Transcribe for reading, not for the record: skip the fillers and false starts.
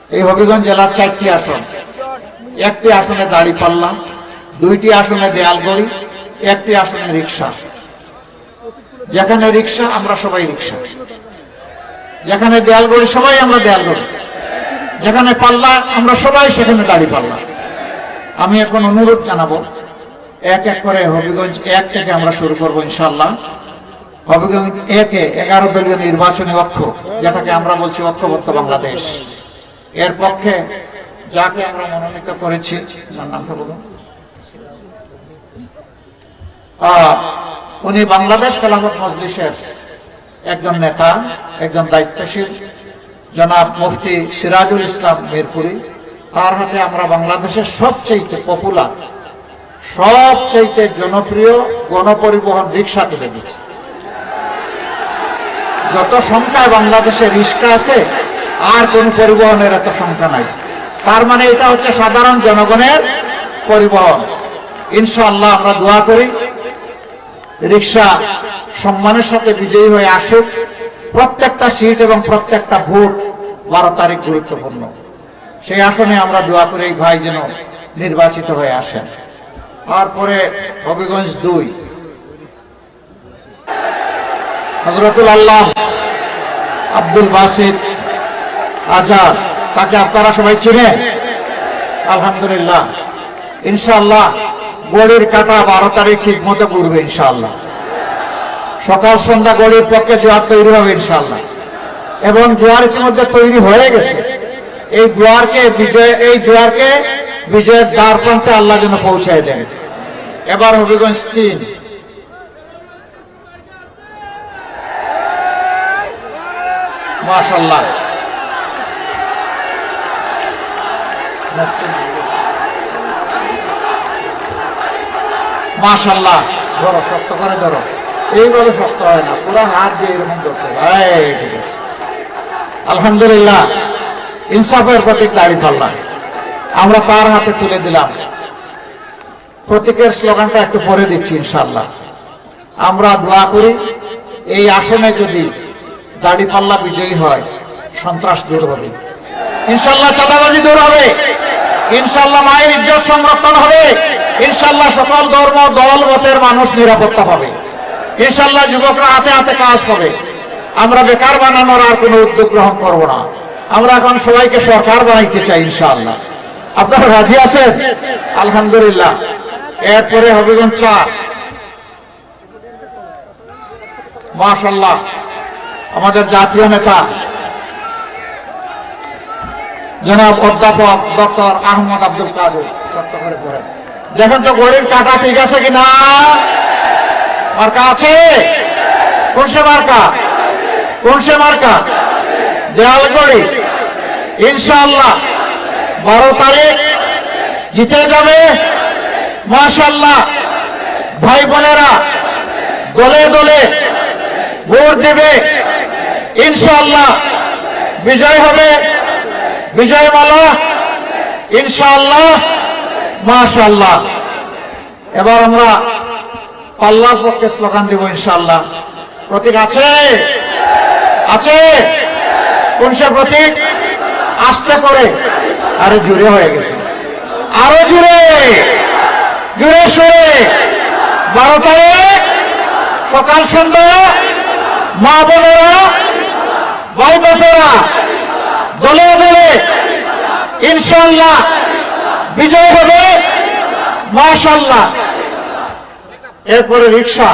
এই হবিগঞ্জ জেলার 4টি আসন, 1টি আসনে দাঁড়িপাল্লা, 2টি আসনে দেয়ালগড়ি, 1টি আসনে রিক্সা। যেখানে রিক্সা আমরা সবাই রিক্সা, যেখানে দেয়ালগড়ি সবাই আমরা দেয়ালগড়ি, যেখানে পাল্লা আমরা সবাই সেখানে দাঁড়িপাল্লা। আমি এখন অনুরোধ জানাবো, এক এক করে হবিগঞ্জ 1 থেকে আমরা শুরু করবো ইনশাআল্লাহ। হবিগঞ্জ 1-এ 11 দলীয় নির্বাচনী অক্ষ, যেটাকে আমরা বলছি ঐক্যবদ্ধ বাংলাদেশ, এর পক্ষে যাকে আমরা মনোনীত করেছি, নামটা বলুন। উনি বাংলাদেশ খেলাফত মজলিসের একজন নেতা, একজন দায়িত্বশীল, জনাব মুফতি সিরাজুল ইসলাম মিরপুরি। তার হাতে আমরা বাংলাদেশের সবচেয়ে পপুলার, সবচেয়ে জনপ্রিয় গণপরিবহন রিক্সা তুলে দিচ্ছি। যত সংখ্যায় বাংলাদেশে রিক্সা আছে আর কোন পরিবহনের এত সংখ্যা নাই। তার মানে এটা হচ্ছে সাধারণ জনগণের পরিবহন। ইনশাআল্লাহ আমরা দোয়া করি রিক্সা সম্মানের সাথে বিজয়ী হয়ে আসুক। প্রত্যেকটা সিট এবং প্রত্যেকটা ভোট 12 তারিখ গুরুত্বপূর্ণ। সেই আসনে আমরা দোয়া করি এই ভাই যেন নির্বাচিত হয়ে আসেন। তারপরে হবিগঞ্জ 2, হযরতুল আল্লাহ আব্দুল বাসিত আজাদ, তাকে আপনারা সবাই চিনেন আলহামদুলিল্লাহ। ইনশাআল্লাহ গড়ির কাটা 12 তারিখ ঠিক মতো ঘুরবে ইনশাআল্লাহ। সকাল সন্ধ্যা গড়ির পক্ষে জোয়ার তৈরি হবে ইনশাআল্লাহ, এবং জোয়ার ইতিমধ্যে তৈরি হয়ে গেছে। এই জোয়ারকে বিজয়ের দ্বার প্রান্তে আল্লাহ যেন পৌঁছায় দেন। এবার হবিগঞ্জ 3, মাশাআল্লাহ মাশাআল্লাহ, ধরো শক্ত করে ধরো, এইভাবে শক্ত হয় না, পুরো হাত দিয়ে এরকম ধরতে হবে। ঠিক আছে আলহামদুলিল্লাহ, ইনসাফের প্রতীক দাঁড়িপাল্লা আমরা তার হাতে তুলে দিলাম। প্রতীকের স্লোগানটা একটু পরে দিচ্ছি ইনশাআল্লাহ। আমরা দোয়া করি এই আসনে যদি দাঁড়িপাল্লা বিজয়ী হয়, সন্ত্রাস দূর হবে ইনশাআল্লাহ, চাঁদাবাজি দূর হবে ইনশাআল্লাহ, মায়ের ইজ্জত সংরক্ষণ হবে ইনশাআল্লাহ, সকল ধর্ম দল মতের মানুষ নিরাপত্তা পাবে ইনশাআল্লাহ, যুবকরা হাতে হাতে কাজ পাবে। আমরা বেকার বানানোর আর কোনো উদ্যোগ গ্রহণ করব না। আমরা এখন সবাইকে সরকার বানাইতে চাই ইনশাআল্লাহ। আপনারা রাজি আছেন? আলহামদুলিল্লাহ। এরপরে হবিগঞ্জ 4, মাশাআল্লাহ আমাদের জাতীয় নেতা জনাব অধ্যাপক ডক্টর আহমদ আব্দুল কাদের, সত্য করে পড়েন। দেখেন তো গড়ির কাটা ঠিক আছে কিনা? মার্কা আছে? কোন সে মার্কা? কোন সে মার্কা? দেয়ালগড়ি। ইনশাআল্লাহ 12 তারিখ জিতে যাবে মাশাআল্লাহ। ভাই বোনেরা দলে দলে ভোট দেবে ইনশাআল্লাহ, বিজয় হবে, বিজয় মালা ইনশাআল্লাহ মাশাআল্লাহ। এবার আমরা পাল্লার পক্ষে স্লোগান দিব ইনশাআল্লাহ। প্রতীক আছে? আছে? কোন সে প্রতীক? আস্তে করে, আরে জুড়ে হয়ে গেছে, আরো জুড়ে, জুড়ে সরে 12 তারিখ সকাল সন্ধ্যা মা বোনেরা ভাই বোনেরা দলে দলে ইনশাআল্লাহ বিজয় হবে মাশাআল্লাহ। এরপরে রিক্সা,